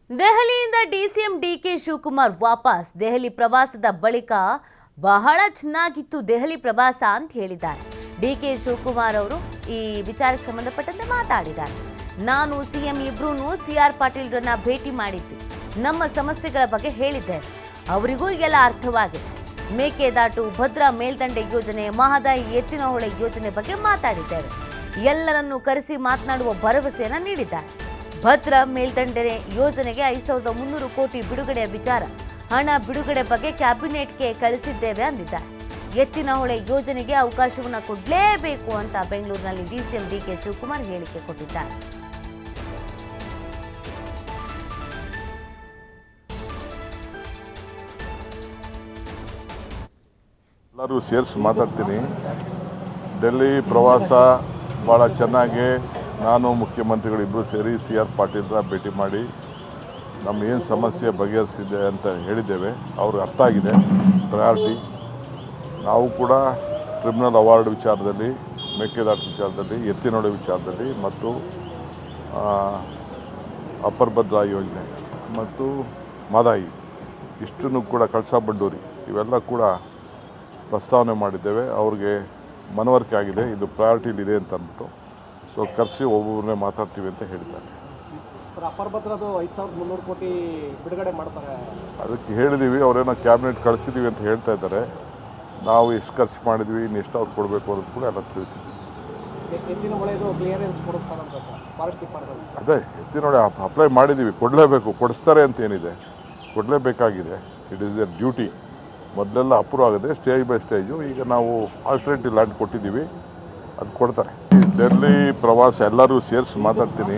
ದೆಹಲಿಯಿಂದ DCM DK Shivakumar ವಾಪಸ್. ದೆಹಲಿ ಪ್ರವಾಸದ ಬಳಿಕ ಬಹಳ ಚೆನ್ನಾಗಿತ್ತು ದೆಹಲಿ ಪ್ರವಾಸ ಅಂತ ಹೇಳಿದ್ದಾರೆ. ಡಿಕೆ ಶಿವಕುಮಾರ್ ಅವರು ಈ ವಿಚಾರಕ್ಕೆ ಸಂಬಂಧಪಟ್ಟಂತೆ ಮಾತಾಡಿದ್ದಾರೆ. ನಾನು ಸಿಎಂ ಇಬ್ರು ಸಿಆರ್ ಪಾಟೀಲ್ರನ್ನ ಭೇಟಿ ಮಾಡಿದ್ವಿ. ನಮ್ಮ ಸಮಸ್ಯೆಗಳ ಬಗ್ಗೆ ಹೇಳಿದ್ದೇವೆ. ಅವರಿಗೂ ಈಗೆಲ್ಲ ಅರ್ಥವಾಗಿದೆ. ಮೇಕೆದಾಟು, ಭದ್ರಾ ಮೇಲ್ದಂಡೆ ಯೋಜನೆ, ಮಹದಾಯಿ ಎತ್ತಿನಹೊಳೆ ಯೋಜನೆ ಬಗ್ಗೆ ಮಾತಾಡಿದ್ದೇವೆ. ಎಲ್ಲರನ್ನೂ ಕರೆಸಿ ಮಾತನಾಡುವ ಭರವಸೆಯನ್ನ ನೀಡಿದ್ದಾರೆ. ಭದ್ರಾ ಮೇಲ್ದಂಡೆ ಯೋಜನೆಗೆ 5300 ಕೋಟಿ ಬಿಡುಗಡೆಯ ವಿಚಾರ, ಹಣ ಬಿಡುಗಡೆ ಬಗ್ಗೆ ಕ್ಯಾಬಿನೆಟ್ಗೆ ಕಳಿಸಿದ್ದೇವೆ ಅಂದಿದ್ದಾರೆ. ಎತ್ತಿನಹೊಳೆ ಯೋಜನೆಗೆ ಅವಕಾಶವನ್ನು ಕೊಡಲೇಬೇಕು ಅಂತ ಬೆಂಗಳೂರಿನಲ್ಲಿ ಡಿಸಿಎಂ ಡಿಕೆ ಶಿವಕುಮಾರ್ ಹೇಳಿಕೆ ಕೊಟ್ಟಿದ್ದಾರೆ. ಎಲ್ಲರೂ ಸೇರಿಸಿ ಮಾತಾಡ್ತೀನಿ. ಡೆಲ್ಲಿ ಪ್ರವಾಸ ಭಾಳ ಚೆನ್ನಾಗಿ ನಾನು ಮುಖ್ಯಮಂತ್ರಿಗಳಿಬ್ಬರು ಸೇರಿ ಸಿಆರ್ ಪಾಟೀಲ್ರ ಭೇಟಿ ಮಾಡಿ ನಮ್ಮ ಏನು ಸಮಸ್ಯೆ ಬಗೆಹರಿಸಿದೆ ಅಂತ ಹೇಳಿದ್ದೇವೆ. ಅವ್ರಿಗೆ ಅರ್ಥ ಆಗಿದೆ ಪ್ರಯಾರಿಟಿ. ನಾವು ಕೂಡ ಟ್ರಿಬ್ಯುನಲ್ ಅವಾರ್ಡ್ ವಿಚಾರದಲ್ಲಿ, ಮೇಕೆದಾಟು ವಿಚಾರದಲ್ಲಿ, ಎತ್ತಿನಹೊಳೆ ವಿಚಾರದಲ್ಲಿ ಮತ್ತು ಅಪ್ಪರ್ ಭದ್ರಾ ಯೋಜನೆ ಮತ್ತು ಮಹದಾಯಿ ಇಷ್ಟನ್ನು ಕೂಡ ಕಳಸಾ ಬಂಡೂರಿ ಇವೆಲ್ಲ ಕೂಡ ಪ್ರಸ್ತಾವನೆ ಮಾಡಿದ್ದೇವೆ. ಅವ್ರಿಗೆ ಮನವರಿಕೆ ಆಗಿದೆ, ಇದು ಪ್ರಯಾರಿಟಿಲಿದೆ ಅಂತ ಅಂದ್ಬಿಟ್ಟು. ಸೊ ಕರೆಸಿ ಒಬ್ಬೊಬ್ಬರನ್ನೇ ಮಾತಾಡ್ತೀವಿ ಅಂತ ಹೇಳಿದ್ದಾರೆ. ಅಪ್ಪರ್ ಭದ್ರದ್ದು 5300 ಕೋಟಿ ಬಿಡುಗಡೆ ಮಾಡ್ತಾರೆ. ಅದಕ್ಕೆ ಹೇಳಿದ್ದೀವಿ, ಅವರೇನೋ ಕ್ಯಾಬಿನೆಟ್ ಕಳಿಸಿದ್ದೀವಿ ಅಂತ ಹೇಳ್ತಾ ಇದ್ದಾರೆ. ನಾವು ಎಷ್ಟು ಖರ್ಚು ಮಾಡಿದ್ವಿ, ಇನ್ನು ಎಷ್ಟು ಅವ್ರು ಕೊಡಬೇಕು ಅನ್ನೋದು ಕೂಡ ಎಲ್ಲ ತಿಳಿಸಿದ್ವಿ. ಎತ್ತಿನಹೊಳೆದು ಕ್ಲಿಯರೆನ್ಸ್ ಕೊಡಿಸ್ತಾರಂತ ಫಾರೆಸ್ಟ್ ಡಿಪಾರ್ಟ್ಮೆಂಟ್. ಅದೇ ಎತ್ತಿನಹೊಳೆ ಅಪ್ಲೈ ಮಾಡಿದ್ದೀವಿ, ಕೊಡಲೇಬೇಕು, ಕೊಡಿಸ್ತಾರೆ ಅಂತ ಏನಿದೆ, ಕೊಡಲೇಬೇಕಾಗಿದೆ. It is their duty. ಮೊದಲೆಲ್ಲ ಅಪ್ರೂವ್ ಆಗಿದೆ ಸ್ಟೇಜ್ ಬೈ ಸ್ಟೇಜು. ಈಗ ನಾವು ಆಲ್ಟರ್ನೇಟಿವ್ ಲ್ಯಾಂಡ್ ಕೊಟ್ಟಿದ್ದೀವಿ, ಅದು ಕೊಡ್ತಾರೆ. ಡೆಲ್ಲಿ ಪ್ರವಾಸ ಎಲ್ಲರೂ ಸೇರಿಸಿ ಮಾತಾಡ್ತೀನಿ.